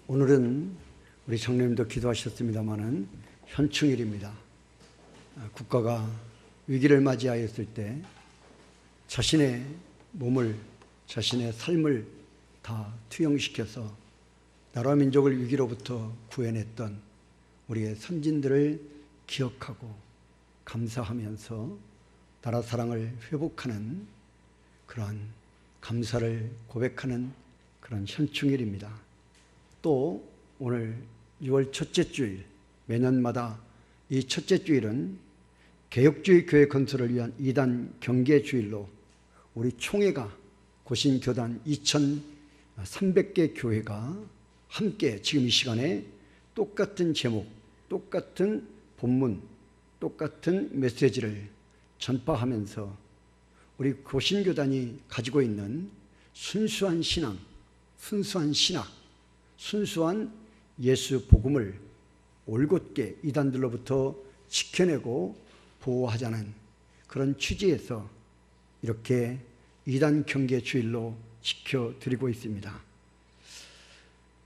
오늘은 우리 장로님도 기도하셨습니다마는 현충일입니다. 국가가 위기를 맞이하였을 때 자신의 몸을, 자신의 삶을 다 투영시켜서 나라 민족을 위기로부터 구해냈던 우리의 선진들을 기억하고 감사하면서 나라 사랑을 회복하는 그러한 감사를 고백하는 그런 현충일입니다. 또 오늘 6월 첫째 주일, 매년마다 이 첫째 주일은 개혁주의 교회 건설을 위한 2단 경계주일로 우리 총회가 고신교단 2300개 교회가 함께 지금 이 시간에 똑같은 제목, 똑같은 본문, 똑같은 메시지를 전파하면서 우리 고신교단이 가지고 있는 순수한 신앙, 순수한 신학, 순수한 예수 복음을 올곧게 이단들로부터 지켜내고 보호하자는 그런 취지에서 이렇게 이단 경계 주일로 지켜드리고 있습니다.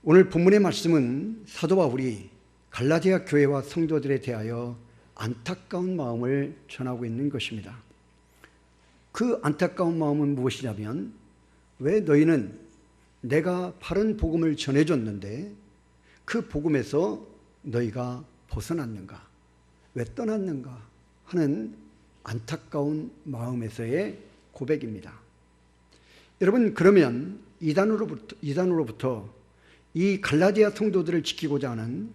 오늘 본문의 말씀은 사도 바울이 갈라디아 교회와 성도들에 대하여 안타까운 마음을 전하고 있는 것입니다. 그 안타까운 마음은 무엇이냐면, 왜 너희는 내가 바른 복음을 전해줬는데 그 복음에서 너희가 벗어났는가, 왜 떠났는가 하는 안타까운 마음에서의 고백입니다. 여러분, 그러면 이단으로부터 이 갈라디아 성도들을 지키고자 하는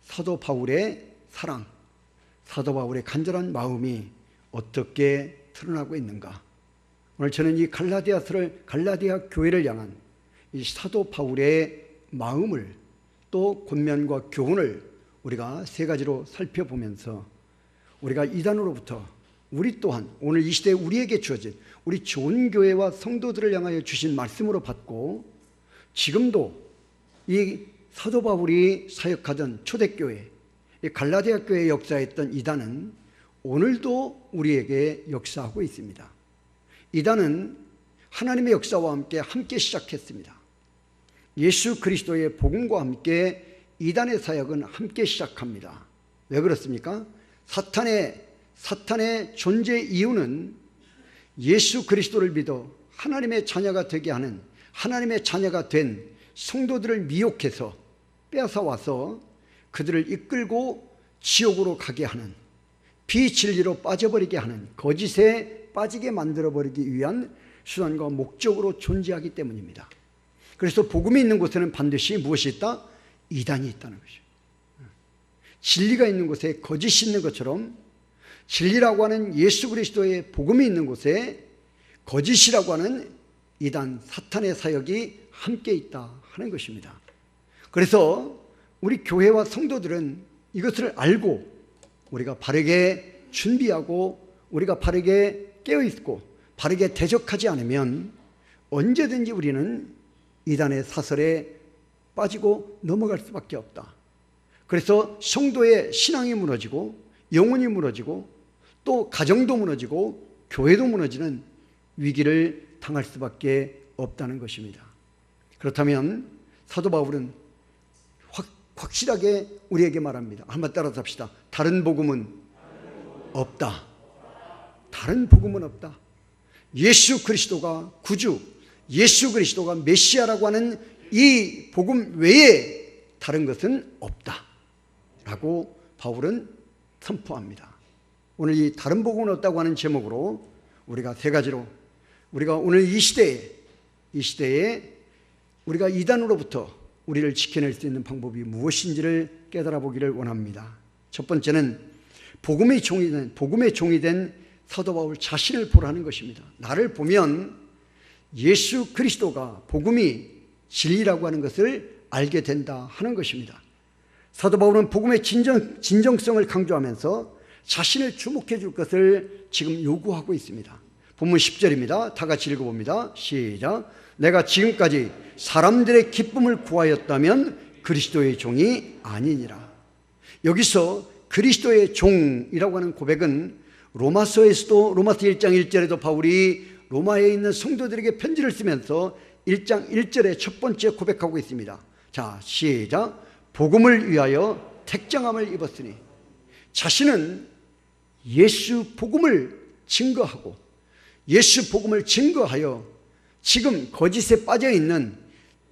사도 바울의 사랑, 사도 바울의 간절한 마음이 어떻게 드러나고 있는가? 오늘 저는 이 갈라디아 교회를 향한 이 사도 바울의 마음을, 또 권면과 교훈을 우리가 세 가지로 살펴보면서 우리가 이단으로부터 우리 또한 오늘 이 시대에 우리에게 주어진 우리 좋은 교회와 성도들을 향하여 주신 말씀으로 받고, 지금도 이 사도 바울이 사역하던 초대교회, 이 갈라디아 교회에 역사했던 이단은 오늘도 우리에게 역사하고 있습니다. 이단은 하나님의 역사와 함께 시작했습니다. 예수 그리스도의 복음과 함께 이단의 사역은 함께 시작합니다. 왜 그렇습니까? 사탄의 존재 이유는 예수 그리스도를 믿어 하나님의 자녀가 되게 하는, 하나님의 자녀가 된 성도들을 미혹해서 빼앗아와서 그들을 이끌고 지옥으로 가게 하는, 비진리로 빠져버리게 하는, 거짓에 빠지게 만들어버리기 위한 수단과 목적으로 존재하기 때문입니다. 그래서 복음이 있는 곳에는 반드시 무엇이 있다? 이단이 있다는 것이죠. 진리가 있는 곳에 거짓이 있는 것처럼 진리라고 하는 예수 그리스도의 복음이 있는 곳에 거짓이라고 하는 이단, 사탄의 사역이 함께 있다 하는 것입니다. 그래서 우리 교회와 성도들은 이것을 알고 우리가 바르게 준비하고 우리가 바르게 깨어있고 바르게 대적하지 않으면 언제든지 우리는 이단의 사설에 빠지고 넘어갈 수밖에 없다. 그래서 성도의 신앙이 무너지고 영혼이 무너지고 또 가정도 무너지고 교회도 무너지는 위기를 당할 수밖에 없다는 것입니다. 그렇다면 사도 바울은 확실하게 우리에게 말합니다. 한번 따라서 합시다. 다른 복음은 없다. 다른 복음은 없다. 예수 그리스도가 구주, 예수 그리스도가 메시아라고 하는 이 복음 외에 다른 것은 없다 라고 바울은 선포합니다. 오늘 이 다른 복음은 없다고 하는 제목으로 우리가 세 가지로, 우리가 오늘 이 시대에 우리가 이단으로부터 우리를 지켜낼 수 있는 방법이 무엇인지를 깨달아 보기를 원합니다. 첫 번째는 복음의 종이 된 사도 바울 자신을 보라는 것입니다. 나를 보면 예수 그리스도가 복음이 진리라고 하는 것을 알게 된다 하는 것입니다. 사도 바울은 복음의 진정성을 강조하면서 자신을 주목해 줄 것을 지금 요구하고 있습니다. 본문 10절입니다. 다 같이 읽어봅니다. 시작. 내가 지금까지 사람들의 기쁨을 구하였다면 그리스도의 종이 아니니라. 여기서 그리스도의 종이라고 하는 고백은 로마서 1장 1절에도 바울이 로마에 있는 성도들에게 편지를 쓰면서 1장 1절에 첫 번째 고백하고 있습니다. 자, 시작. 복음을 위하여 택정함을 입었으니, 자신은 예수 복음을 증거하고 예수 복음을 증거하여 지금 거짓에 빠져 있는,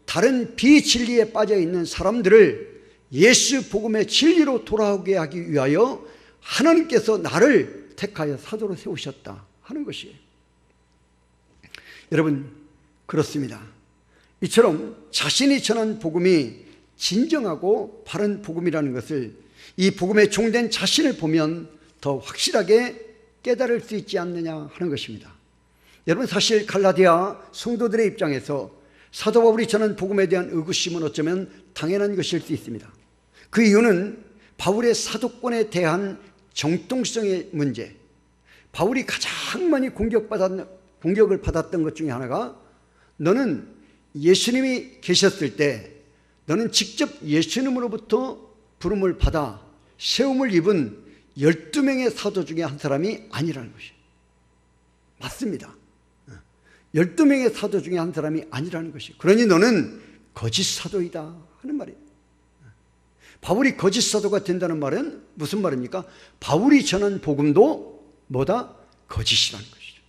다른 비진리에 빠져 있는 사람들을 예수 복음의 진리로 돌아오게 하기 위하여 하나님께서 나를 택하여 사도로 세우셨다 하는 것이에요. 여러분, 그렇습니다. 이처럼 자신이 전한 복음이 진정하고 바른 복음이라는 것을, 이 복음의 종된 자신을 보면 더 확실하게 깨달을 수 있지 않느냐 하는 것입니다. 여러분, 사실 갈라디아 성도들의 입장에서 사도 바울이 전한 복음에 대한 의구심은 어쩌면 당연한 것일 수 있습니다. 그 이유는 바울의 사도권에 대한 정통성의 문제, 바울이 가장 많이 공격을 받았던 것 중에 하나가, 너는 예수님이 계셨을 때 너는 직접 예수님으로부터 부름을 받아 세움을 입은 12명의 사도 중에 한 사람이 아니라는 것이에요. 맞습니다. 12명의 사도 중에 한 사람이 아니라는 것이에요. 그러니 너는 거짓 사도이다 하는 말이에요. 바울이 거짓 사도가 된다는 말은 무슨 말입니까? 바울이 전한 복음도 뭐다? 거짓이라는 것이죠.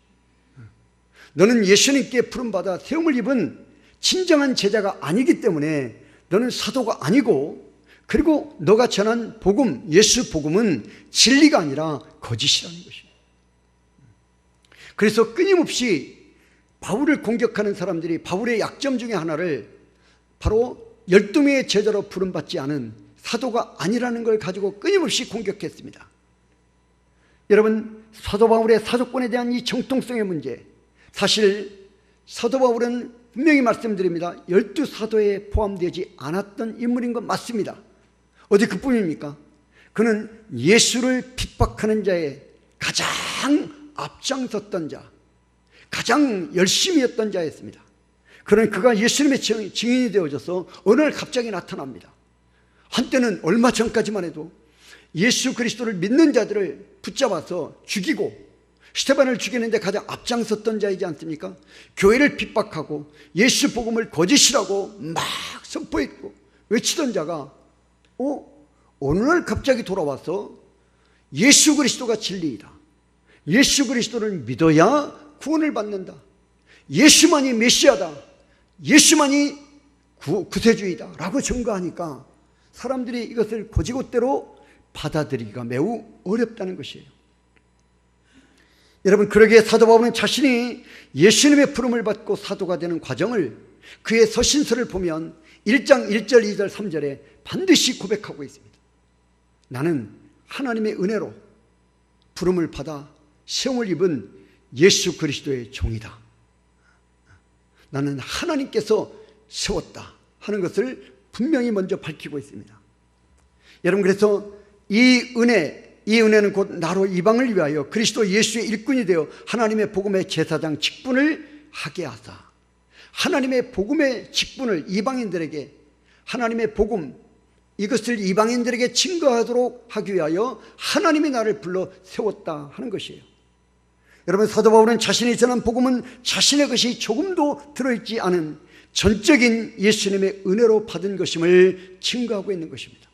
너는 예수님께 부름받아 세움을 입은 진정한 제자가 아니기 때문에 너는 사도가 아니고, 그리고 너가 전한 복음, 예수 복음은 진리가 아니라 거짓이라는 것이에요. 그래서 끊임없이 바울을 공격하는 사람들이 바울의 약점 중에 하나를 바로 12명의 제자로 부름받지 않은 사도가 아니라는 걸 가지고 끊임없이 공격했습니다. 여러분, 사도 바울의 사도권에 대한 이 정통성의 문제, 사실 사도 바울은 분명히 말씀드립니다. 12사도에 포함되지 않았던 인물인 것 맞습니다. 어디 그뿐입니까? 그는 예수를 핍박하는 자의 가장 앞장섰던 자, 가장 열심히 했던 자였습니다. 그러나 그가 예수님의 증인이 되어져서 어느 날 갑자기 나타납니다. 한때는 얼마 전까지만 해도 예수 그리스도를 믿는 자들을 붙잡아서 죽이고 스데반을 죽이는데 가장 앞장섰던 자이지 않습니까? 교회를 핍박하고 예수 복음을 거짓이라고 막 선포했고 외치던 자가 어느 날 갑자기 돌아와서 예수 그리스도가 진리이다, 예수 그리스도를 믿어야 구원을 받는다, 예수만이 메시아다, 예수만이 구세주이다 라고 증거하니까 사람들이 이것을 곧이곧대로 받아들이기가 매우 어렵다는 것이에요. 여러분, 그러기에 사도 바울은 자신이 예수님의 부름을 받고 사도가 되는 과정을, 그의 서신서를 보면 1장 1절 2절 3절에 반드시 고백하고 있습니다. 나는 하나님의 은혜로 부름을 받아 세움을 입은 예수 그리스도의 종이다, 나는 하나님께서 세웠다 하는 것을 분명히 먼저 밝히고 있습니다. 여러분, 그래서 이 은혜는 곧 나로 이방을 위하여 그리스도 예수의 일꾼이 되어 하나님의 복음의 제사장 직분을 하게 하사, 하나님의 복음의 직분을 이방인들에게, 하나님의 복음 이것을 이방인들에게 증거하도록 하기 위하여 하나님이 나를 불러 세웠다 하는 것이에요. 여러분, 사도 바울은 자신이 전한 복음은 자신의 것이 조금도 들어있지 않은 전적인 예수님의 은혜로 받은 것임을 증거하고 있는 것입니다.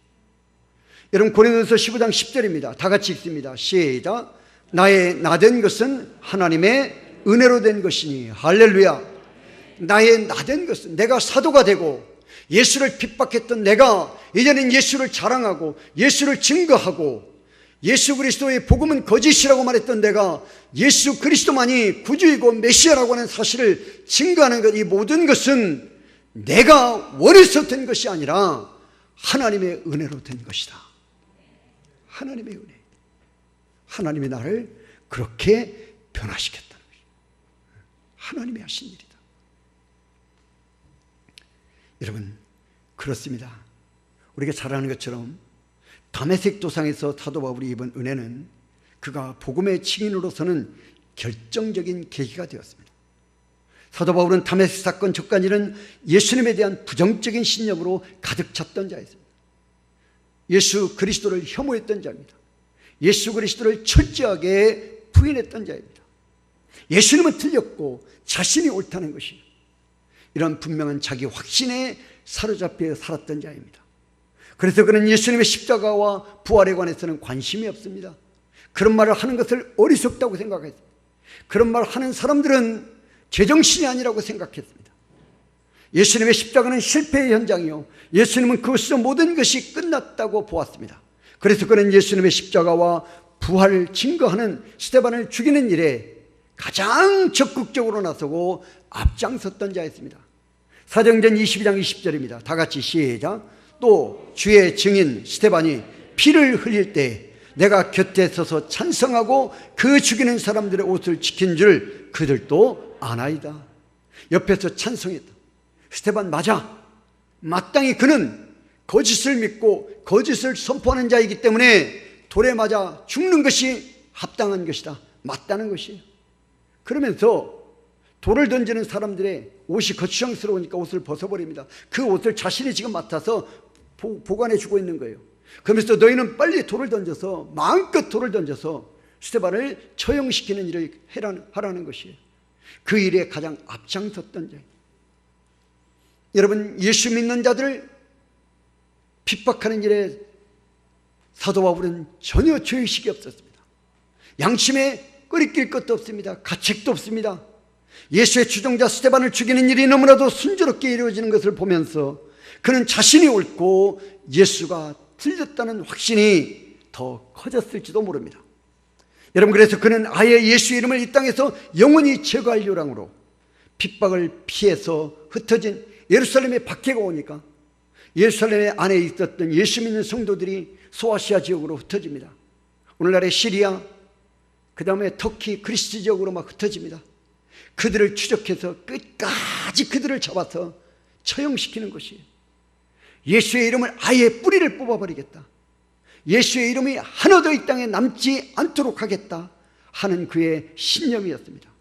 여러분, 고린도서 15장 10절입니다. 다 같이 읽습니다. 시작. 나의 나된 것은 하나님의 은혜로 된 것이니. 할렐루야. 나의 나된 것은, 내가 사도가 되고 예수를 핍박했던 내가 이제는 예수를 자랑하고 예수를 증거하고 예수 그리스도의 복음은 거짓이라고 말했던 내가 예수 그리스도만이 구주이고 메시아라고 하는 사실을 증거하는 것, 이 모든 것은 내가 원해서 된 것이 아니라 하나님의 은혜로 된 것이다. 하나님의 은혜, 하나님이 나를 그렇게 변화시켰다는 것이다. 하나님이 하신 일이다. 여러분, 그렇습니다. 우리가 잘 아는 것처럼 다메섹 도상에서 사도 바울이 입은 은혜는 그가 복음의 증인으로서는 결정적인 계기가 되었습니다. 사도 바울은 다메섹 사건 전까지는 예수님에 대한 부정적인 신념으로 가득 찼던 자였습니다. 예수 그리스도를 혐오했던 자입니다. 예수 그리스도를 철저하게 부인했던 자입니다. 예수님은 틀렸고 자신이 옳다는 것이에요. 이런 분명한 자기 확신에 사로잡혀 살았던 자입니다. 그래서 그는 예수님의 십자가와 부활에 관해서는 관심이 없습니다. 그런 말을 하는 것을 어리석다고 생각했습니다. 그런 말을 하는 사람들은 제정신이 아니라고 생각했습니다. 예수님의 십자가는 실패의 현장이요, 예수님은 그것으로 모든 것이 끝났다고 보았습니다. 그래서 그는 예수님의 십자가와 부활을 증거하는 스데반을 죽이는 일에 가장 적극적으로 나서고 앞장섰던 자였습니다. 사도행전 22장 20절입니다. 다 같이 시작. 또 주의 증인 스데반이 피를 흘릴 때 내가 곁에 서서 찬성하고 그 죽이는 사람들의 옷을 지킨 줄 그들도 아나이다. 옆에서 찬성했다. 스데반 맞아. 마땅히 그는 거짓을 믿고 거짓을 선포하는 자이기 때문에 돌에 맞아 죽는 것이 합당한 것이다, 맞다는 것이에요. 그러면서 돌을 던지는 사람들의 옷이 거추장스러우니까 옷을 벗어버립니다. 그 옷을 자신이 지금 맡아서 보관해 주고 있는 거예요. 그러면서 너희는 빨리 돌을 던져서, 마음껏 돌을 던져서 스데반을 처형시키는 일을 하라는 것이에요. 그 일에 가장 앞장섰던 자예요. 여러분, 예수 믿는 자들을 핍박하는 일에 사도 바울은 전혀 죄의식이 없었습니다. 양심에 끓이낄 것도 없습니다. 가책도 없습니다. 예수의 주종자 스데반을 죽이는 일이 너무나도 순조롭게 이루어지는 것을 보면서 그는 자신이 옳고 예수가 틀렸다는 확신이 더 커졌을지도 모릅니다. 여러분, 그래서 그는 아예 예수의 이름을 이 땅에서 영원히 제거할 요량으로 핍박을 피해서 흩어진 예루살렘에 박해가 오니까 예루살렘 안에 있었던 예수 믿는 성도들이 소아시아 지역으로 흩어집니다. 오늘날의 시리아, 그 다음에 터키, 그리스 지역으로 막 흩어집니다. 그들을 추적해서 끝까지 그들을 잡아서 처형시키는 것이에요. 예수의 이름을 아예 뿌리를 뽑아버리겠다, 예수의 이름이 하나도 이 땅에 남지 않도록 하겠다 하는 그의 신념이었습니다.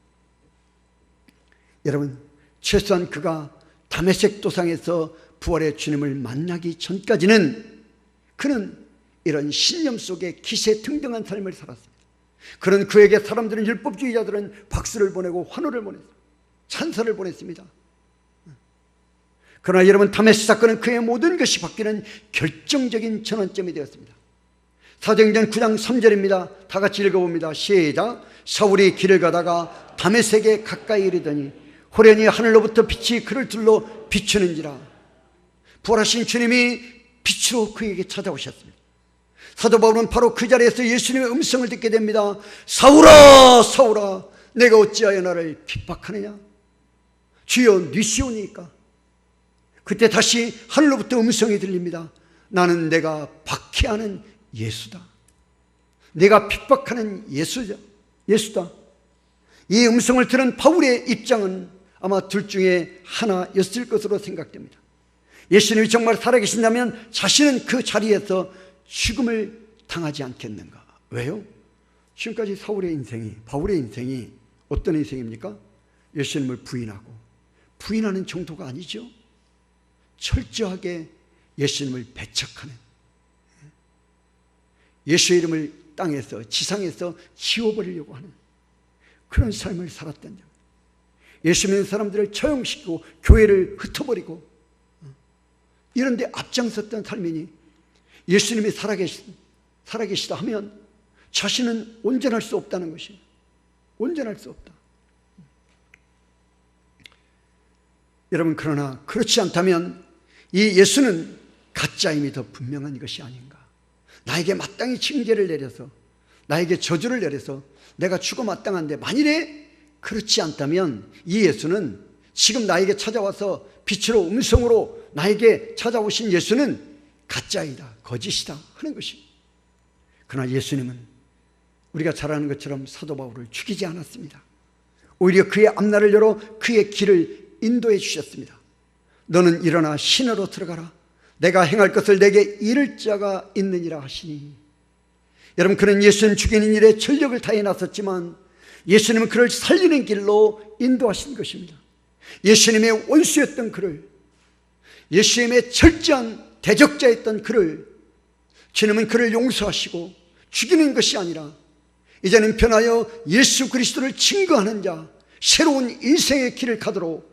여러분, 최소한 그가 다메섹 도상에서 부활의 주님을 만나기 전까지는 그는 이런 신념 속에 기세등등한 삶을 살았습니다. 그런 그에게 사람들은, 율법주의자들은 박수를 보내고 환호를 보냈습니다. 찬사를 보냈습니다. 그러나 여러분, 다메섹 사건은 그의 모든 것이 바뀌는 결정적인 전환점이 되었습니다. 사도행전 9장 3절입니다. 다 같이 읽어봅니다. 시작. 사울이 길을 가다가 다메섹에 가까이 이르더니 호련히 하늘로부터 빛이 그를 둘러 비추는지라. 부활하신 주님이 빛으로 그에게 찾아오셨습니다. 사도 바울은 바로 그 자리에서 예수님의 음성을 듣게 됩니다. 사울아, 사울아, 내가 어찌하여 나를 핍박하느냐? 주여, 니시오니까. 그때 다시 하늘로부터 음성이 들립니다. 나는 내가 박해하는 예수다. 내가 핍박하는 예수다. 이 음성을 들은 바울의 입장은 아마 둘 중에 하나였을 것으로 생각됩니다. 예수님이 정말 살아계신다면 자신은 그 자리에서 죽음을 당하지 않겠는가? 왜요? 지금까지 바울의 인생이 어떤 인생입니까? 예수님을 부인하는 정도가 아니죠. 철저하게 예수님을 배척하는, 예수의 이름을 땅에서, 지상에서 지워버리려고 하는 그런 삶을 살았던 자입니다. 예수 믿는 사람들을 처형시키고 교회를 흩어버리고 이런 데 앞장섰던 삶이니 예수님이 살아계시다 하면 자신은 온전할 수 없다는 것이에요. 온전할 수 없다. 여러분, 그러나 그렇지 않다면 이 예수는 가짜임이 더 분명한 것이 아닌가. 나에게 마땅히 징계를 내려서, 나에게 저주를 내려서 내가 죽어 마땅한데, 만일에 그렇지 않다면 이 예수는, 지금 나에게 찾아와서 빛으로 음성으로 나에게 찾아오신 예수는 가짜이다, 거짓이다 하는 것입니다. 그러나 예수님은 우리가 잘 아는 것처럼 사도 바울을 죽이지 않았습니다. 오히려 그의 앞날을 열어 그의 길을 인도해 주셨습니다. 너는 일어나 시내로 들어가라. 내가 행할 것을 내게 이를 자가 있느니라 하시니. 여러분, 그는 예수님 죽이는 일에 전력을 다해 나섰지만 예수님은 그를 살리는 길로 인도하신 것입니다. 예수님의 원수였던 그를, 예수님의 철저한 대적자였던 그를, 주님은 그를 용서하시고 죽이는 것이 아니라 이제는 변하여 예수 그리스도를 증거하는 자, 새로운 인생의 길을 가도록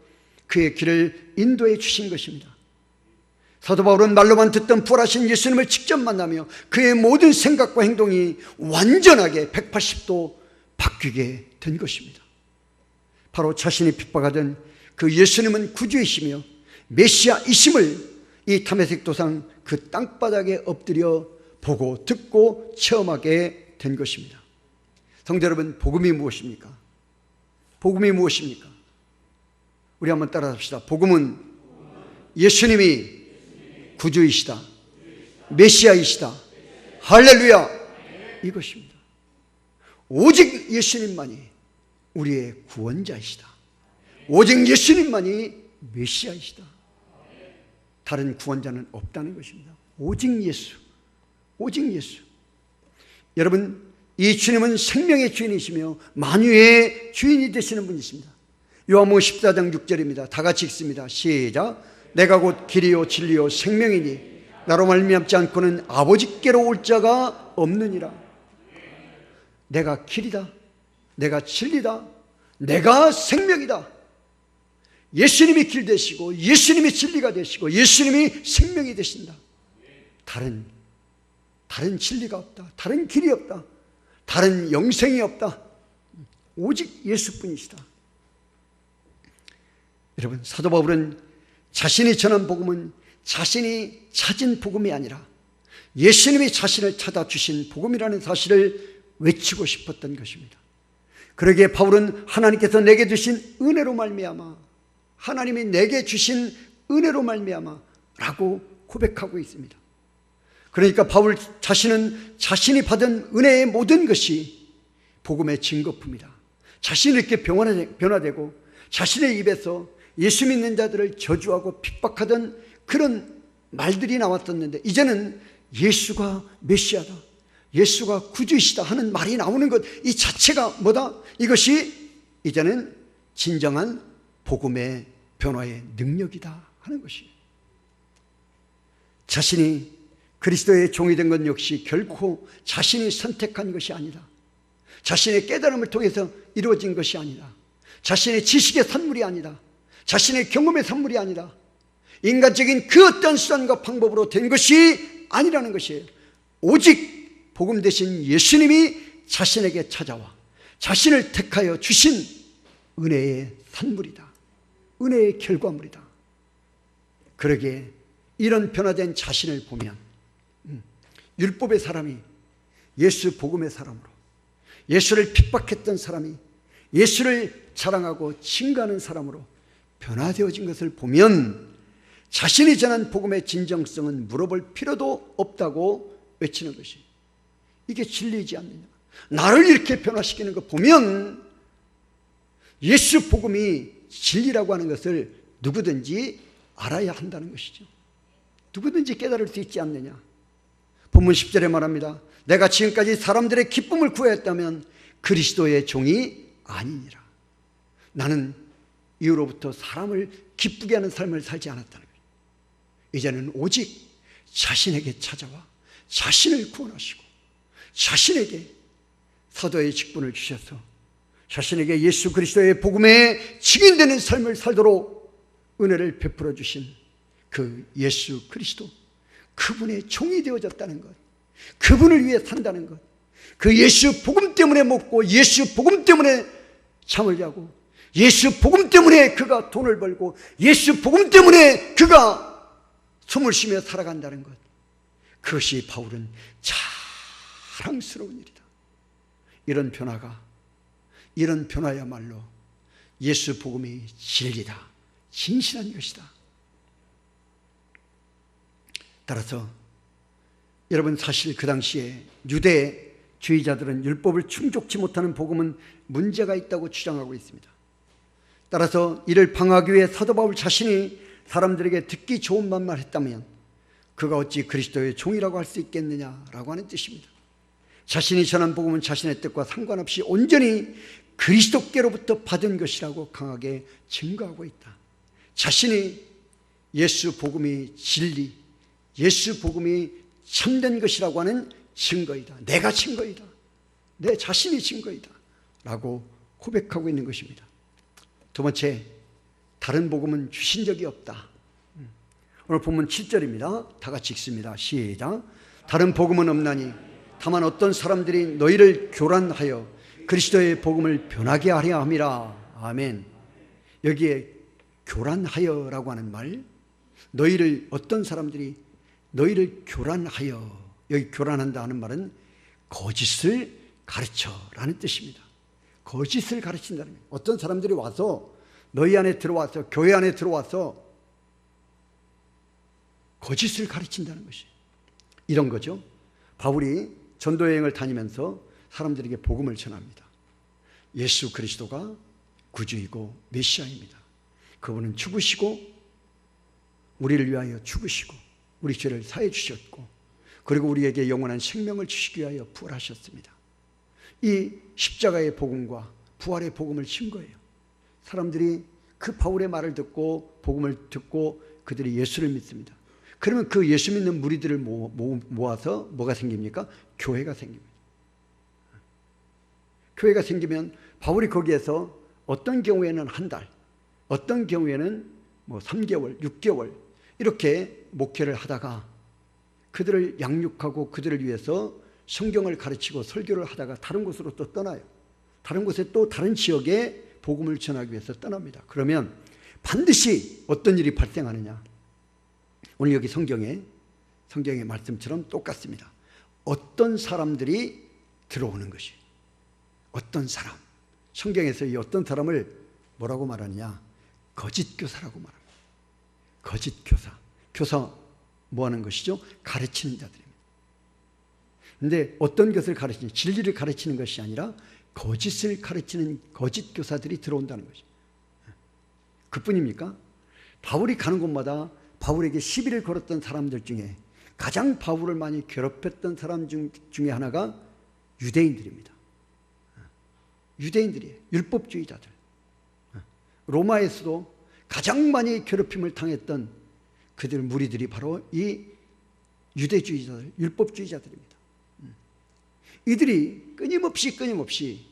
그의 길을 인도해 주신 것입니다. 사도 바울은 말로만 듣던 부활하신 예수님을 직접 만나며 그의 모든 생각과 행동이 완전하게 180도 바뀌게 된 것입니다. 바로 자신이 핍박하던 그 예수님은 구주이시며 메시아이심을 이 다메섹 도상 그 땅바닥에 엎드려 보고 듣고 체험하게 된 것입니다. 성도 여러분, 복음이 무엇입니까? 복음이 무엇입니까? 우리 한번 따라합시다. 복음은 예수님이 구주이시다, 메시아이시다, 할렐루야, 이것입니다. 오직 예수님만이 우리의 구원자이시다. 오직 예수님만이 메시아이시다. 다른 구원자는 없다는 것입니다. 오직 예수, 오직 예수. 여러분, 이 주님은 생명의 주인이시며 만유의 주인이 되시는 분이십니다. 요한복음 14장 6절입니다. 다 같이 읽습니다. 시작. 내가 곧 길이요 진리요 생명이니 나로 말미암지 않고는 아버지께로 올 자가 없느니라. 내가 길이다, 내가 진리다, 내가 생명이다. 예수님이 길 되시고 예수님이 진리가 되시고 예수님이 생명이 되신다. 다른 진리가 없다, 다른 길이 없다, 다른 영생이 없다. 오직 예수뿐이시다. 여러분, 사도 바울은 자신이 전한 복음은 자신이 찾은 복음이 아니라 예수님이 자신을 찾아주신 복음이라는 사실을 외치고 싶었던 것입니다. 그러기에 바울은 하나님께서 내게 주신 은혜로 말미암아, 하나님이 내게 주신 은혜로 말미암아 라고 고백하고 있습니다. 그러니까 바울 자신은 자신이 받은 은혜의 모든 것이 복음의 증거품이다. 자신이 이렇게 변화되고 자신의 입에서 예수 믿는 자들을 저주하고 핍박하던 그런 말들이 나왔었는데 이제는 예수가 메시아다, 예수가 구주이시다 하는 말이 나오는 것, 이 자체가 뭐다? 이것이 이제는 진정한 복음의 변화의 능력이다 하는 것이에요. 자신이 그리스도의 종이 된 것 역시 결코 자신이 선택한 것이 아니다. 자신의 깨달음을 통해서 이루어진 것이 아니다. 자신의 지식의 산물이 아니다. 자신의 경험의 산물이 아니다. 인간적인 그 어떤 수단과 방법으로 된 것이 아니라는 것이에요. 오직 복음 대신 예수님이 자신에게 찾아와 자신을 택하여 주신 은혜의 산물이다. 은혜의 결과물이다. 그러기에 이런 변화된 자신을 보면 율법의 사람이 예수 복음의 사람으로, 예수를 핍박했던 사람이 예수를 자랑하고 증거하는 사람으로 변화되어진 것을 보면 자신이 전한 복음의 진정성은 물어볼 필요도 없다고 외치는 것이, 이게 진리이지 않느냐. 나를 이렇게 변화시키는 거 보면 예수 복음이 진리라고 하는 것을 누구든지 알아야 한다는 것이죠. 누구든지 깨달을 수 있지 않느냐. 본문 10절에 말합니다. 내가 지금까지 사람들의 기쁨을 구했다면 그리스도의 종이 아니니라. 나는 이후로부터 사람을 기쁘게 하는 삶을 살지 않았다는 거예요. 이제는 오직 자신에게 찾아와 자신을 구원하시고 자신에게 사도의 직분을 주셔서 자신에게 예수 그리스도의 복음에 증인되는 삶을 살도록 은혜를 베풀어 주신 그 예수 그리스도, 그분의 종이 되어졌다는 것, 그분을 위해 산다는 것, 그 예수 복음 때문에 먹고 예수 복음 때문에 잠을 자고 예수 복음 때문에 그가 돈을 벌고 예수 복음 때문에 그가 숨을 쉬며 살아간다는 것, 그것이 바울은 자랑스러운 일이다. 이런 변화야말로 예수 복음이 진리다, 진실한 것이다. 따라서 여러분, 사실 그 당시에 유대주의자들은 율법을 충족치 못하는 복음은 문제가 있다고 주장하고 있습니다. 따라서 이를 방어하기 위해 사도 바울 자신이 사람들에게 듣기 좋은 말만 했다면 그가 어찌 그리스도의 종이라고 할 수 있겠느냐라고 하는 뜻입니다. 자신이 전한 복음은 자신의 뜻과 상관없이 온전히 그리스도께로부터 받은 것이라고 강하게 증거하고 있다. 자신이 예수 복음이 진리, 예수 복음이 참된 것이라고 하는 증거이다. 내가 증거이다. 내 자신이 증거이다 라고 고백하고 있는 것입니다. 두 번째, 다른 복음은 주신 적이 없다. 오늘 본문 7절입니다. 다 같이 읽습니다. 시작. 다른 복음은 없나니 다만 어떤 사람들이 너희를 교란하여 그리스도의 복음을 변하게 하려 함이라. 아멘. 여기에 교란하여라고 하는 말, 너희를 어떤 사람들이 너희를 교란하여, 여기 교란한다 하는 말은 거짓을 가르쳐라는 뜻입니다. 거짓을 가르친다는 거예요. 어떤 사람들이 와서 너희 안에 들어와서, 교회 안에 들어와서 거짓을 가르친다는 것이 이런 거죠. 바울이 전도여행을 다니면서 사람들에게 복음을 전합니다. 예수 그리스도가 구주이고 메시아입니다. 그분은 죽으시고 우리를 위하여 죽으시고 우리 죄를 사해 주셨고 그리고 우리에게 영원한 생명을 주시기 위하여 부활하셨습니다. 이 십자가의 복음과 부활의 복음을 친 거예요. 사람들이 그 바울의 말을 듣고 복음을 듣고 그들이 예수를 믿습니다. 그러면 그 예수 믿는 무리들을 모아서 뭐가 생깁니까? 교회가 생깁니다. 교회가 생기면 바울이 거기에서 어떤 경우에는 한 달, 어떤 경우에는 3개월, 6개월 이렇게 목회를 하다가 그들을 양육하고 그들을 위해서 성경을 가르치고 설교를 하다가 다른 곳으로 또 떠나요. 다른 곳에 또 다른 지역에 복음을 전하기 위해서 떠납니다. 그러면 반드시 어떤 일이 발생하느냐? 오늘 여기 성경의 말씀처럼 똑같습니다. 어떤 사람들이 들어오는 것이, 어떤 사람, 성경에서 이 어떤 사람을 뭐라고 말하느냐? 거짓 교사라고 말합니다. 거짓 교사. 교사 뭐 하는 것이죠? 가르치는 자들입니다. 그런데 어떤 것을 가르치는, 진리를 가르치는 것이 아니라 거짓을 가르치는 거짓 교사들이 들어온다는 것이죠. 그뿐입니까? 바울이 가는 곳마다 바울에게 시비를 걸었던 사람들 중에 가장 바울을 많이 괴롭혔던 사람 중에 하나가 유대인들입니다. 유대인들이에요. 율법주의자들. 로마에서도 가장 많이 괴롭힘을 당했던 그들 무리들이 바로 이 유대주의자들, 율법주의자들입니다. 이들이 끊임없이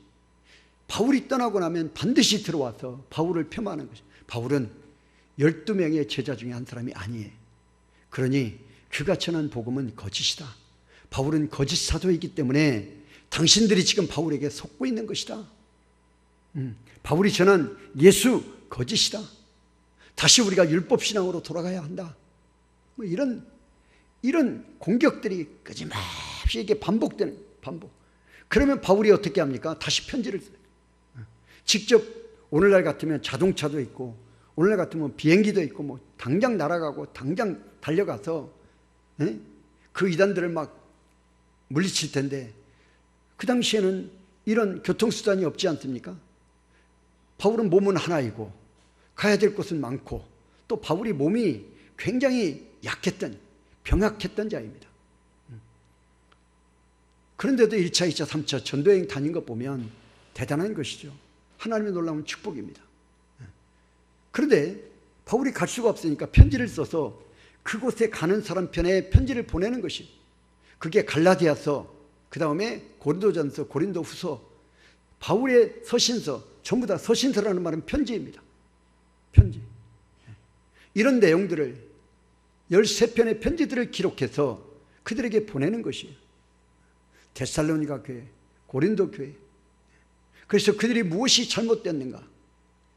바울이 떠나고 나면 반드시 들어와서 바울을 폄하하는 것이죠. 바울은 12명의 제자 중에 한 사람이 아니에요. 그러니 그가 전한 복음은 거짓이다. 바울은 거짓 사도이기 때문에 당신들이 지금 바울에게 속고 있는 것이다. 바울이 전한 예수 거짓이다. 다시 우리가 율법신앙으로 돌아가야 한다. 이런 공격들이 끊임없이 이게 반복되는 반복. 그러면 바울이 어떻게 합니까? 다시 편지를 써요. 직접 오늘날 같으면 자동차도 있고 오늘날 같으면 비행기도 있고 당장 날아가고 당장 달려가서 그 이단들을 막 물리칠 텐데 그 당시에는 이런 교통수단이 없지 않습니까? 바울은 몸은 하나이고 가야 될 곳은 많고 또 바울이 몸이 굉장히 약했던 병약했던 자입니다. 그런데도 1차, 2차, 3차 전도여행 다닌 것 보면 대단한 것이죠. 하나님의 놀라운 축복입니다. 그런데 바울이 갈 수가 없으니까 편지를 써서 그곳에 가는 사람 편에 편지를 보내는 것이, 그게 갈라디아서, 그 다음에 고린도전서, 고린도후서, 바울의 서신서, 전부 다 서신서라는 말은 편지입니다. 편지. 이런 내용들을 13편의 편지들을 기록해서 그들에게 보내는 것이에요. 데살로니가 교회, 고린도 교회. 그래서 그들이 무엇이 잘못됐는가,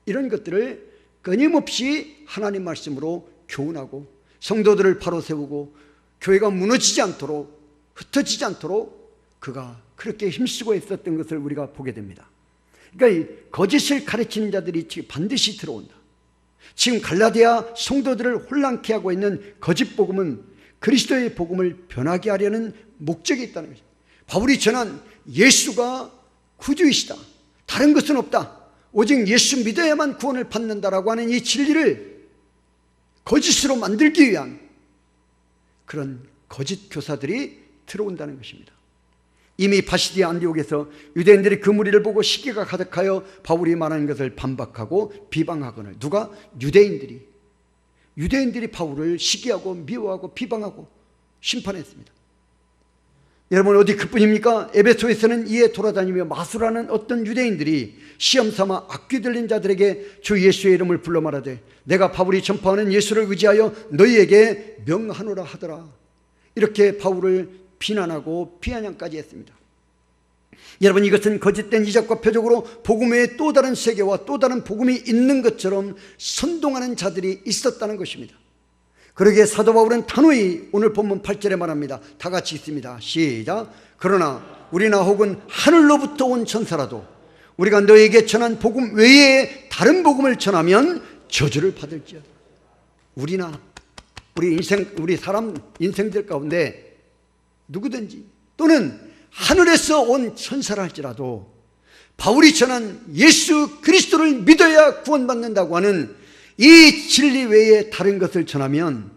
이런 것들을 끊임없이 하나님 말씀으로 교훈하고 성도들을 바로 세우고 교회가 무너지지 않도록, 흩어지지 않도록 그가 그렇게 힘쓰고 있었던 것을 우리가 보게 됩니다. 그러니까 이 거짓을 가르치는 자들이 반드시 들어온다. 지금 갈라디아 성도들을 혼란케 하고 있는 거짓 복음은 그리스도의 복음을 변하게 하려는 목적이 있다는 것입니다. 바울이 전한 예수가 구주이시다, 다른 것은 없다, 오직 예수 믿어야만 구원을 받는다라고 하는 이 진리를 거짓으로 만들기 위한 그런 거짓 교사들이 들어온다는 것입니다. 이미 바시디아 안디옥에서 유대인들이 그 무리를 보고 시기가 가득하여 바울이 말하는 것을 반박하고 비방하거늘, 누가? 유대인들이 바울을 시기하고 미워하고 비방하고 심판했습니다. 여러분 어디 그뿐입니까? 에베소에서는 이에 돌아다니며 마술하는 어떤 유대인들이 시험 삼아 악귀 들린 자들에게 주 예수의 이름을 불러 말하되 내가 바울이 전파하는 예수를 의지하여 너희에게 명하노라 하더라. 이렇게 바울을 비난하고 비아냥까지 했습니다. 여러분 이것은 거짓된 이적과 표적으로 복음 외에 또 다른 세계와 또 다른 복음이 있는 것처럼 선동하는 자들이 있었다는 것입니다. 그러기에 사도 바울은 단호히 오늘 본문 8절에 말합니다. 다 같이 읽습니다. 시작. 그러나 우리나 혹은 하늘로부터 온 천사라도 우리가 너에게 전한 복음 외에 다른 복음을 전하면 저주를 받을지어다. 우리나 우리 사람 인생들 가운데 누구든지 또는 하늘에서 온 천사라 할지라도 바울이 전한 예수 그리스도를 믿어야 구원받는다고 하는 이 진리 외에 다른 것을 전하면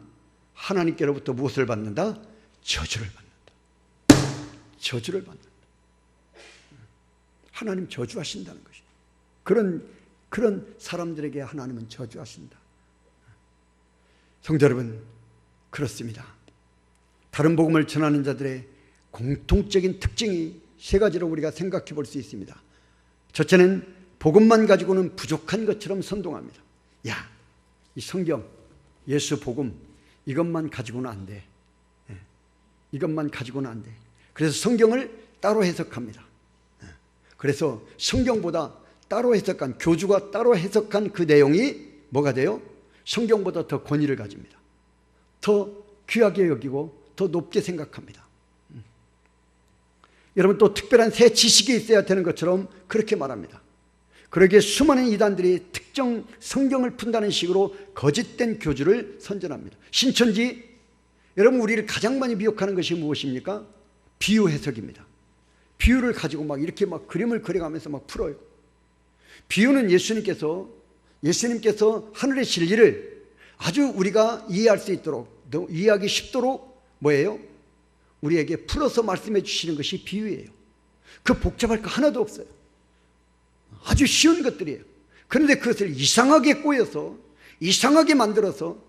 하나님께로부터 무엇을 받는다? 저주를 받는다. 저주를 받는다. 하나님 저주하신다는 것이죠. 그런 사람들에게 하나님은 저주하신다. 성도 여러분, 그렇습니다. 다른 복음을 전하는 자들의 공통적인 특징이 세 가지로 우리가 생각해 볼 수 있습니다. 첫째는 복음만 가지고는 부족한 것처럼 선동합니다. 야, 이 성경, 예수 복음 이것만 가지고는 안 돼. 이것만 가지고는 안 돼. 그래서 성경을 따로 해석합니다. 그래서 성경보다 따로 해석한, 교주가 따로 해석한 그 내용이 뭐가 돼요? 성경보다 더 권위를 가집니다. 더 귀하게 여기고 더 높게 생각합니다. 여러분 또 특별한 새 지식이 있어야 되는 것처럼 그렇게 말합니다. 그러기에 수많은 이단들이 특정 성경을 푼다는 식으로 거짓된 교주를 선전합니다. 신천지, 여러분 우리를 가장 많이 미혹하는 것이 무엇입니까? 비유 해석입니다. 비유를 가지고 막 이렇게 막 그림을 그려가면서 막 풀어요. 비유는 예수님께서 하늘의 진리를 아주 우리가 이해할 수 있도록, 이해하기 쉽도록 뭐예요? 우리에게 풀어서 말씀해 주시는 것이 비유예요. 그 복잡할 거 하나도 없어요. 아주 쉬운 것들이에요. 그런데 그것을 이상하게 꼬여서 이상하게 만들어서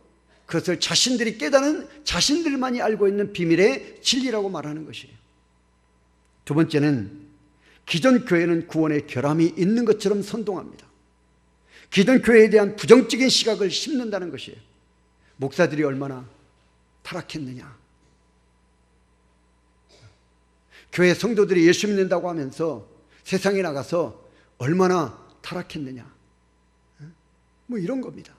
그것을 자신들이 깨닫는, 자신들만이 알고 있는 비밀의 진리라고 말하는 것이에요. 두 번째는 기존 교회는 구원의 결함이 있는 것처럼 선동합니다. 기존 교회에 대한 부정적인 시각을 심는다는 것이에요. 목사들이 얼마나 타락했느냐, 교회 성도들이 예수 믿는다고 하면서 세상에 나가서 얼마나 타락했느냐, 뭐 이런 겁니다.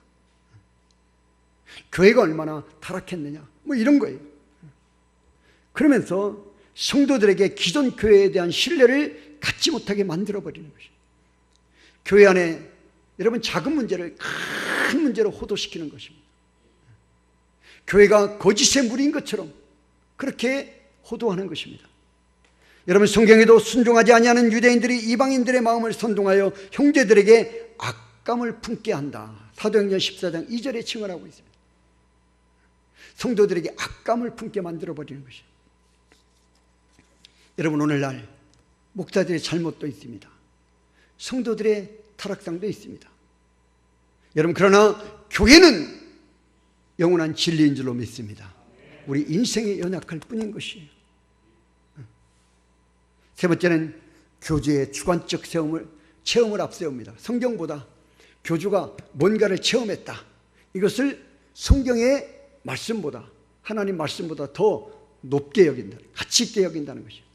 교회가 얼마나 타락했느냐, 뭐 이런 거예요. 그러면서 성도들에게 기존 교회에 대한 신뢰를 갖지 못하게 만들어버리는 것이에요. 교회 안에 여러분 작은 문제를 큰 문제로 호도시키는 것입니다. 교회가 거짓의 무리인 것처럼 그렇게 호도하는 것입니다. 여러분 성경에도 순종하지 아니하는 유대인들이 이방인들의 마음을 선동하여 형제들에게 악감을 품게 한다. 사도행전 14장 2절에 증언하고 있습니다. 성도들에게 악감을 품게 만들어버리는 것이에요. 여러분 오늘날 목사들의 잘못도 있습니다. 성도들의 타락상도 있습니다. 여러분 그러나 교회는 영원한 진리인 줄로 믿습니다. 우리 인생에 연약할 뿐인 것이에요. 세 번째는 교주의 주관적 체험을 앞세웁니다. 성경보다 교주가 뭔가를 체험했다, 이것을 성경의 말씀보다, 하나님 말씀보다 더 높게 여긴다, 가치 있게 여긴다는 것이에요.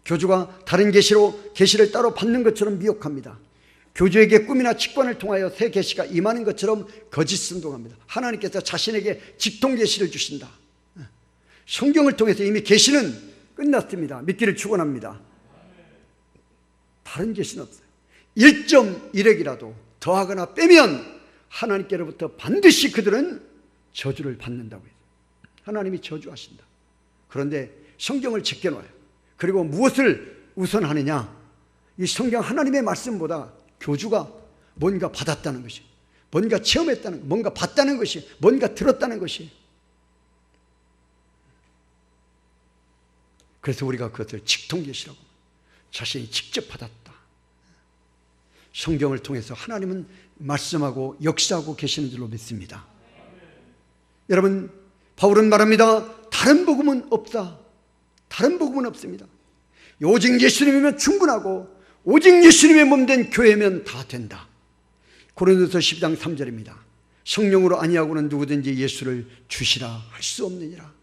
교주가 다른 계시를 따로 받는 것처럼 미혹합니다. 교주에게 꿈이나 직관을 통하여 새 계시가 임하는 것처럼 거짓 선동합니다. 하나님께서 자신에게 직통 계시를 주신다. 성경을 통해서 이미 계시는 끝났습니다. 믿기를 축원합니다. 다른 계시는 없어요. 1.1핵이라도 더하거나 빼면 하나님께로부터 반드시 그들은 저주를 받는다고 해요. 하나님이 저주하신다. 그런데 성경을 제껴놔요. 그리고 무엇을 우선하느냐? 이 성경 하나님의 말씀보다 교주가 뭔가 받았다는 것이, 뭔가 체험했다는, 뭔가 봤다는 것이, 뭔가 들었다는 것이. 그래서 우리가 그것을 직통계시라고, 자신이 직접 받았다. 성경을 통해서 하나님은 말씀하고 역사하고 계시는 줄로 믿습니다. 여러분 바울은 말합니다. 다른 복음은 없다. 다른 복음은 없습니다. 오직 예수님이면 충분하고 오직 예수님의 몸된 교회면 다 된다. 고린도서 12장 3절입니다. 성령으로 아니하고는 누구든지 예수를 주시라 할 수 없느니라.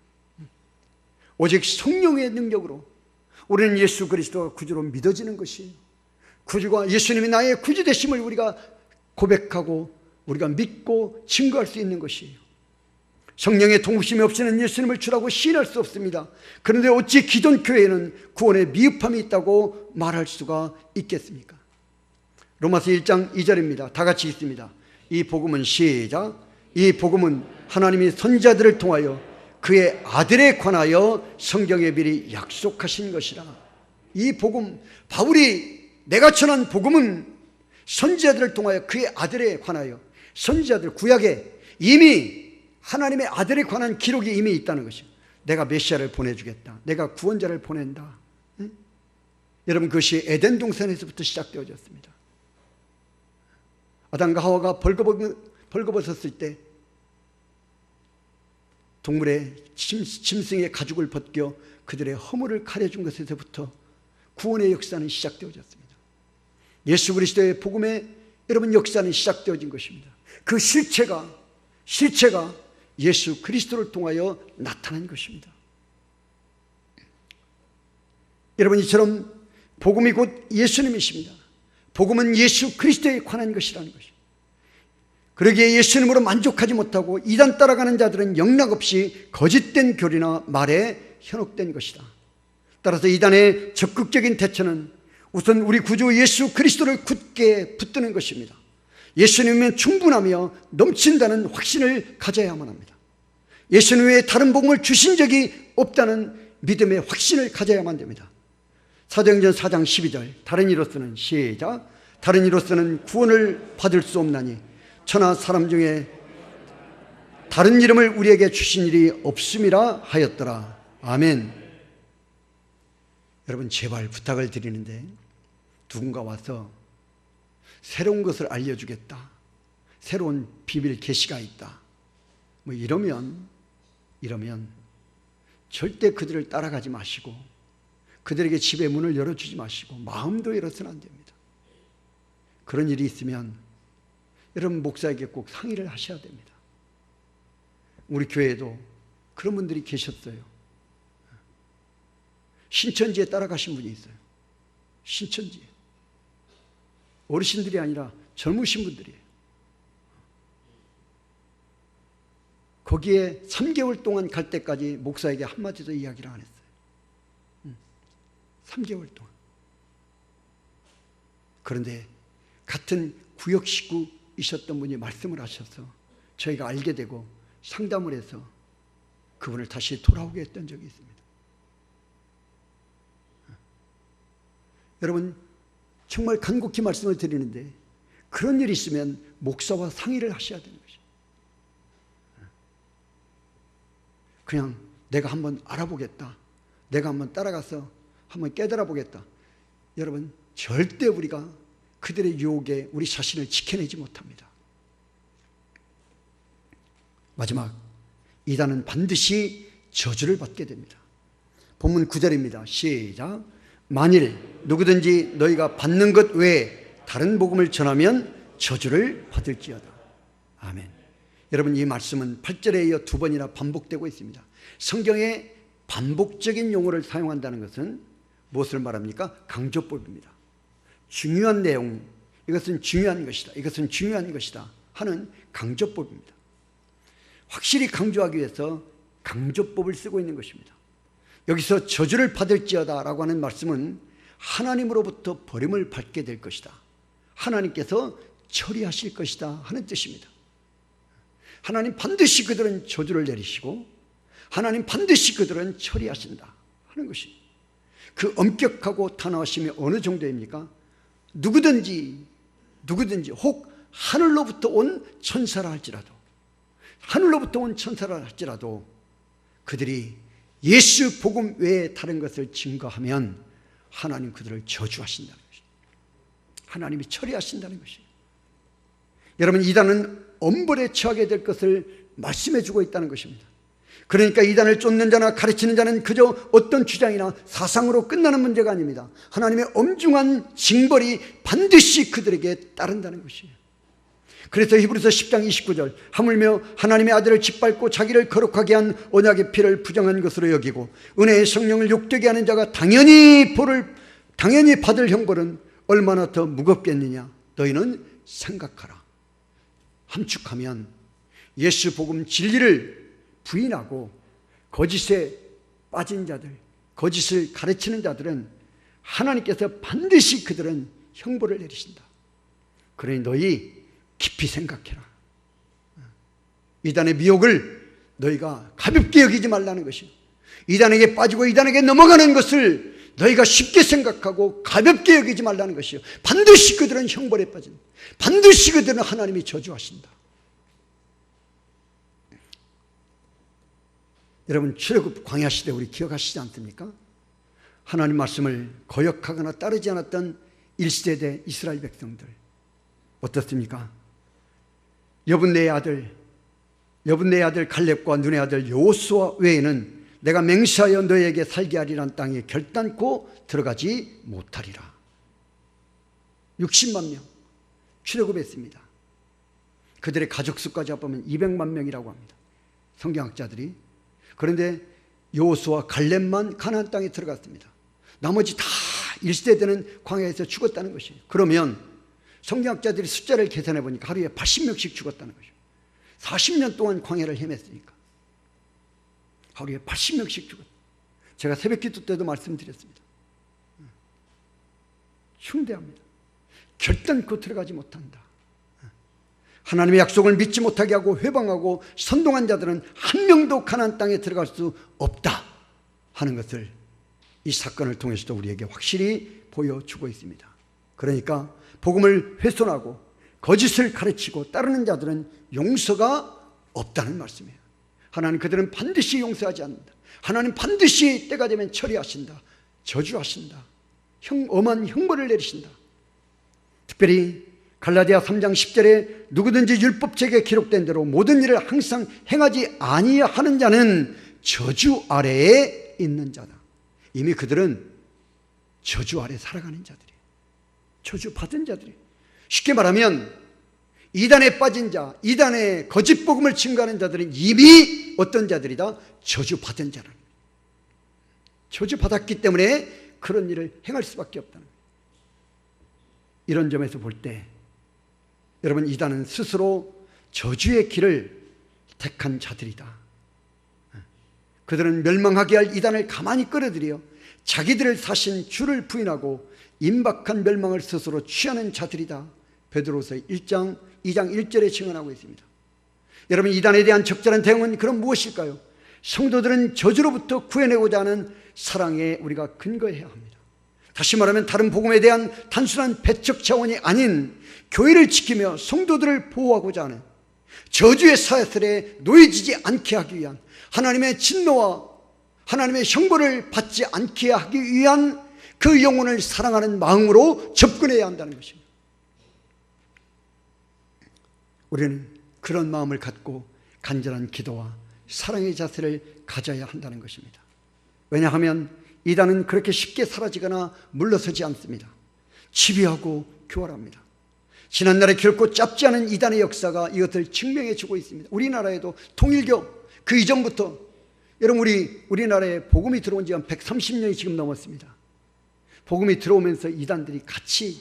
오직 성령의 능력으로 우리는 예수 그리스도가 구주로 믿어지는 것이에요. 구주가 예수님이 나의 구주 되심을 우리가 고백하고 우리가 믿고 증거할 수 있는 것이에요. 성령의 동심이 없이는 예수님을 주라고 시인할 수 없습니다. 그런데 어찌 기존 교회에는 구원의 미흡함이 있다고 말할 수가 있겠습니까? 로마서 1장 2절입니다. 다 같이 읽습니다. 이 복음은 시작. 이 복음은 하나님이 선지자들을 통하여 그의 아들에 관하여 성경에 미리 약속하신 것이라. 이 복음, 바울이 내가 전한 복음은 선지자들을 통하여 그의 아들에 관하여, 선지자들 구약에 이미 하나님의 아들에 관한 기록이 이미 있다는 것이죠. 내가 메시아를 보내주겠다, 내가 구원자를 보낸다. 응? 여러분, 그것이 에덴 동산에서부터 시작되어졌습니다. 아담과 하와가 벌거벗었을 때 동물의 짐승의 가죽을 벗겨 그들의 허물을 가려준 것에서부터 구원의 역사는 시작되어졌습니다. 예수 그리스도의 복음의 여러분 역사는 시작되어진 것입니다. 그 실체가 예수 그리스도를 통하여 나타난 것입니다. 여러분, 이처럼 복음이 곧 예수님이십니다. 복음은 예수 그리스도에 관한 것이라는 것입니다. 그러기에 예수님으로 만족하지 못하고 이단 따라가는 자들은 영락없이 거짓된 교리나 말에 현혹된 것이다. 따라서 이단의 적극적인 대처는 우선 우리 구주 예수 그리스도를 굳게 붙드는 것입니다. 예수님이면 충분하며 넘친다는 확신을 가져야만 합니다. 예수님 외에 다른 복음을 주신 적이 없다는 믿음의 확신을 가져야만 됩니다. 사도행전 4장 12절, 다른 이로서는 시작. 다른 이로서는 구원을 받을 수 없나니 천하 사람 중에 다른 이름을 우리에게 주신 일이 없음이라 하였더라. 아멘. 여러분, 제발 부탁을 드리는데 누군가 와서 새로운 것을 알려주겠다, 새로운 비밀 계시가 있다, 뭐 이러면 절대 그들을 따라가지 마시고 그들에게 집의 문을 열어주지 마시고 마음도 열어서는 안 됩니다. 그런 일이 있으면 여러분, 목사에게 꼭 상의를 하셔야 됩니다. 우리 교회에도 그런 분들이 계셨어요. 신천지에 따라가신 분이 있어요. 신천지에. 어르신들이 아니라 젊으신 분들이에요. 거기에 3개월 동안 갈 때까지 목사에게 한마디도 이야기를 안 했어요. 3개월 동안. 그런데 같은 구역 식구이셨던 분이 말씀을 하셔서 저희가 알게 되고 상담을 해서 그분을 다시 돌아오게 했던 적이 있습니다. 여러분, 정말 간곡히 말씀을 드리는데 그런 일이 있으면 목사와 상의를 하셔야 되는 것이죠. 그냥 내가 한번 알아보겠다, 내가 한번 따라가서 한번 깨달아 보겠다. 여러분, 절대 우리가 그들의 유혹에 우리 자신을 지켜내지 못합니다. 마지막, 이단은 반드시 저주를 받게 됩니다. 본문 9절입니다. 시작. 만일 누구든지 너희가 받는 것 외에 다른 복음을 전하면 저주를 받을지어다. 아멘. 여러분, 이 말씀은 8절에 이어 2번이나 반복되고 있습니다. 성경에 반복적인 용어를 사용한다는 것은 무엇을 말합니까? 강조법입니다. 중요한 내용, 이것은 중요한 것이다, 이것은 중요한 것이다 하는 강조법입니다. 확실히 강조하기 위해서 강조법을 쓰고 있는 것입니다. 여기서 저주를 받을지어다 라고 하는 말씀은 하나님으로부터 버림을 받게 될 것이다, 하나님께서 처리하실 것이다 하는 뜻입니다. 하나님 반드시 그들은 저주를 내리시고 하나님 반드시 그들은 처리하신다 하는 것입니다. 그 엄격하고 단호하심이 어느 정도입니까? 누구든지 혹 하늘로부터 온 천사라 할지라도, 하늘로부터 온 천사라 할지라도 그들이 예수 복음 외에 다른 것을 증거하면 하나님 그들을 저주하신다는 것입니다. 하나님이 처리하신다는 것입니다. 여러분, 이단은 엄벌에 처하게 될 것을 말씀해 주고 있다는 것입니다. 그러니까 이단을 쫓는 자나 가르치는 자는 그저 어떤 주장이나 사상으로 끝나는 문제가 아닙니다. 하나님의 엄중한 징벌이 반드시 그들에게 따른다는 것이에요. 그래서 히브리서 10장 29절, 하물며 하나님의 아들을 짓밟고 자기를 거룩하게 한 언약의 피를 부정한 것으로 여기고 은혜의 성령을 욕되게 하는 자가 당연히 받을 형벌은 얼마나 더 무겁겠느냐 너희는 생각하라. 함축하면 예수 복음 진리를 부인하고 거짓에 빠진 자들, 거짓을 가르치는 자들은 하나님께서 반드시 그들은 형벌을 내리신다. 그러니 너희 깊이 생각해라. 이단의 미혹을 너희가 가볍게 여기지 말라는 것이요, 이단에게 빠지고 이단에게 넘어가는 것을 너희가 쉽게 생각하고 가볍게 여기지 말라는 것이요, 반드시 그들은 형벌에 빠진다. 반드시 그들은 하나님이 저주하신다. 여러분, 출애굽 광야 시대 우리 기억하시지 않습니까? 하나님 말씀을 거역하거나 따르지 않았던 1세대 이스라엘 백성들 어떻습니까? 여분네의 아들 갈렙과 눈의 아들 여호수아 외에는 내가 맹세하여 너희에게 살게 하리란 땅에 결단코 들어가지 못하리라. 60만 명 출애굽했습니다. 그들의 가족 수까지 합하면 200만 명이라고 합니다, 성경학자들이. 그런데 여호수아 갈렙만 가나안 땅에 들어갔습니다. 나머지 다 1세대는 광야에서 죽었다는 것이에요. 그러면 성경학자들이 숫자를 계산해 보니까 하루에 80명씩 죽었다는 것이에요. 40년 동안 광야를 헤맸으니까 하루에 80명씩 죽었다. 제가 새벽기도 때도 말씀드렸습니다. 흉대합니다. 결단코 들어가지 못한다. 하나님의 약속을 믿지 못하게 하고 회방하고 선동한 자들은 한 명도 가나안 땅에 들어갈 수 없다 하는 것을 이 사건을 통해서도 우리에게 확실히 보여주고 있습니다. 그러니까 복음을 훼손하고 거짓을 가르치고 따르는 자들은 용서가 없다는 말씀이에요. 하나님 그들은 반드시 용서하지 않는다. 하나님 반드시 때가 되면 처리하신다. 저주하신다. 엄한 형벌을 내리신다. 특별히 갈라디아 3장 10절에 누구든지 율법책에 기록된 대로 모든 일을 항상 행하지 아니하는 자는 저주 아래에 있는 자다. 이미 그들은 저주 아래 살아가는 자들이에요. 저주 받은 자들이에요. 쉽게 말하면 이단에 빠진 자, 이단의 거짓 복음을 증거하는 자들은 이미 어떤 자들이다? 저주 받은 자라. 저주 받았기 때문에 그런 일을 행할 수밖에 없다는 거예요. 이런 점에서 볼 때 여러분, 이단은 스스로 저주의 길을 택한 자들이다. 그들은 멸망하게 할 이단을 가만히 끌어들여 자기들을 사신 주를 부인하고 임박한 멸망을 스스로 취하는 자들이다. 베드로서 2장 1절에 증언하고 있습니다. 여러분, 이단에 대한 적절한 대응은 그럼 무엇일까요? 성도들은 저주로부터 구해내고자 하는 사랑에 우리가 근거해야 합니다. 다시 말하면 다른 복음에 대한 단순한 배척 차원이 아닌 교회를 지키며 성도들을 보호하고자 하는, 저주의 사슬에 놓여지지 않게 하기 위한, 하나님의 진노와 하나님의 형벌을 받지 않게 하기 위한 그 영혼을 사랑하는 마음으로 접근해야 한다는 것입니다. 우리는 그런 마음을 갖고 간절한 기도와 사랑의 자세를 가져야 한다는 것입니다. 왜냐하면 이단은 그렇게 쉽게 사라지거나 물러서지 않습니다. 집요하고 교활합니다. 지난날에 결코 짧지 않은 이단의 역사가 이것을 증명해 주고 있습니다. 우리나라에도 통일교 그 이전부터, 여러분, 우리나라에 복음이 들어온 지 한 130년이 지금 넘었습니다. 복음이 들어오면서 이단들이 같이,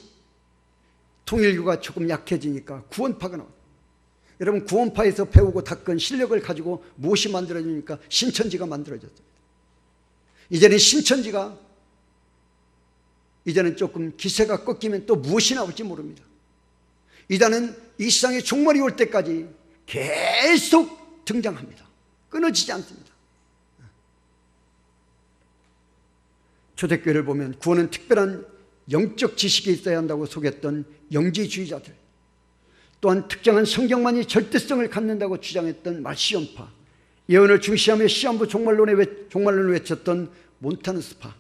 통일교가 조금 약해지니까 구원파가 나와요. 여러분, 구원파에서 배우고 닦은 실력을 가지고 무엇이 만들어지니까 신천지가 만들어졌습니다. 이제는 신천지가, 이제는 조금 기세가 꺾이면 또 무엇이 나올지 모릅니다. 이단은 이 세상의 종말이 올 때까지 계속 등장합니다. 끊어지지 않습니다. 초대교회를 보면 구원은 특별한 영적 지식이 있어야 한다고 속였던 영지주의자들, 또한 특정한 성경만이 절대성을 갖는다고 주장했던 말시연파, 예언을 중시하며 시한부 종말론을 외쳤던 몬타누스파,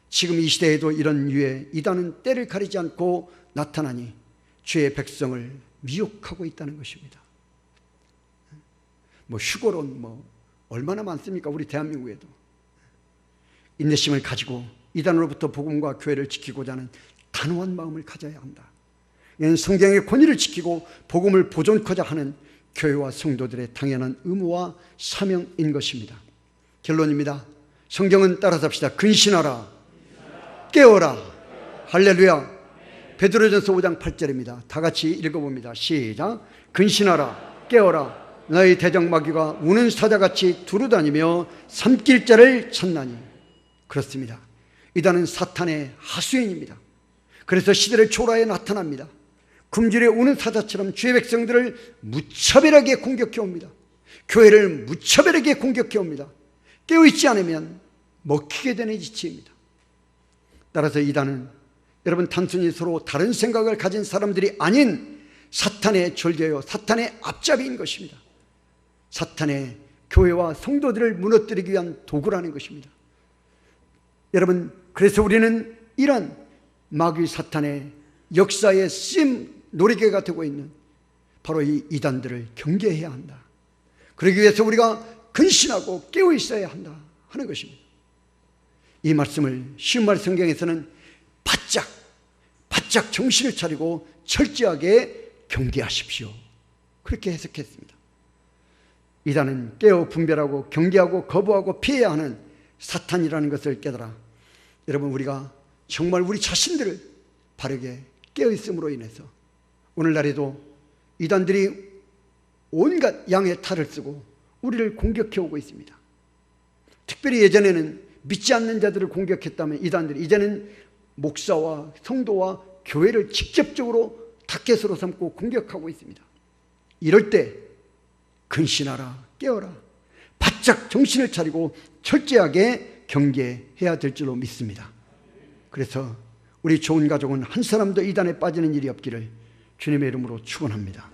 지금 이 시대에도 이런 유의 이단은 때를 가리지 않고 나타나니 주의 백성을 미혹하고 있다는 것입니다. 휴거론, 얼마나 많습니까? 우리 대한민국에도. 인내심을 가지고 이단으로부터 복음과 교회를 지키고자 하는 단호한 마음을 가져야 한다. 이는 성경의 권위를 지키고 복음을 보존하고자 하는 교회와 성도들의 당연한 의무와 사명인 것입니다. 결론입니다. 성경은 따라서 합시다. 근신하라, 깨어라. 할렐루야. 베드로전서 5장 8절입니다. 다 같이 읽어봅니다. 시작. 근신하라, 깨어라. 너희 대적 마귀가 우는 사자같이 두루다니며 삼킬 자를 찾나니. 그렇습니다. 이단은 사탄의 하수인입니다. 그래서 시대를 초라해 나타납니다. 금줄에 우는 사자처럼 주의 백성들을 무차별하게 공격해 옵니다. 교회를 무차별하게 공격해 옵니다. 깨어있지 않으면 먹히게 되는 이치입니다. 따라서 이단은 여러분 단순히 서로 다른 생각을 가진 사람들이 아닌 사탄의 졸개요, 사탄의 앞잡이인 것입니다. 사탄의 교회와 성도들을 무너뜨리기 위한 도구라는 것입니다. 여러분, 그래서 우리는 이런 마귀 사탄의 역사의 노리개가 되고 있는 바로 이 이단들을 경계해야 한다. 그러기 위해서 우리가 근신하고 깨어 있어야 한다 하는 것입니다. 이 말씀을 쉬운 말 성경에서는 바짝 정신을 차리고 철저하게 경계하십시오, 그렇게 해석했습니다. 이단은 깨어 분별하고 경계하고 거부하고 피해야 하는 사탄이라는 것을 깨달아 여러분, 우리가 정말 우리 자신들을 바르게 깨어있음으로 인해서 오늘날에도 이단들이 온갖 양의 탈을 쓰고 우리를 공격해 오고 있습니다. 특별히 예전에는 믿지 않는 자들을 공격했다면 이단들이 이제는 목사와 성도와 교회를 직접적으로 타겟으로 삼고 공격하고 있습니다. 이럴 때 근신하라, 깨어라, 바짝 정신을 차리고 철저하게 경계해야 될 줄로 믿습니다. 그래서 우리 좋은 가족은 한 사람도 이단에 빠지는 일이 없기를 주님의 이름으로 축원합니다.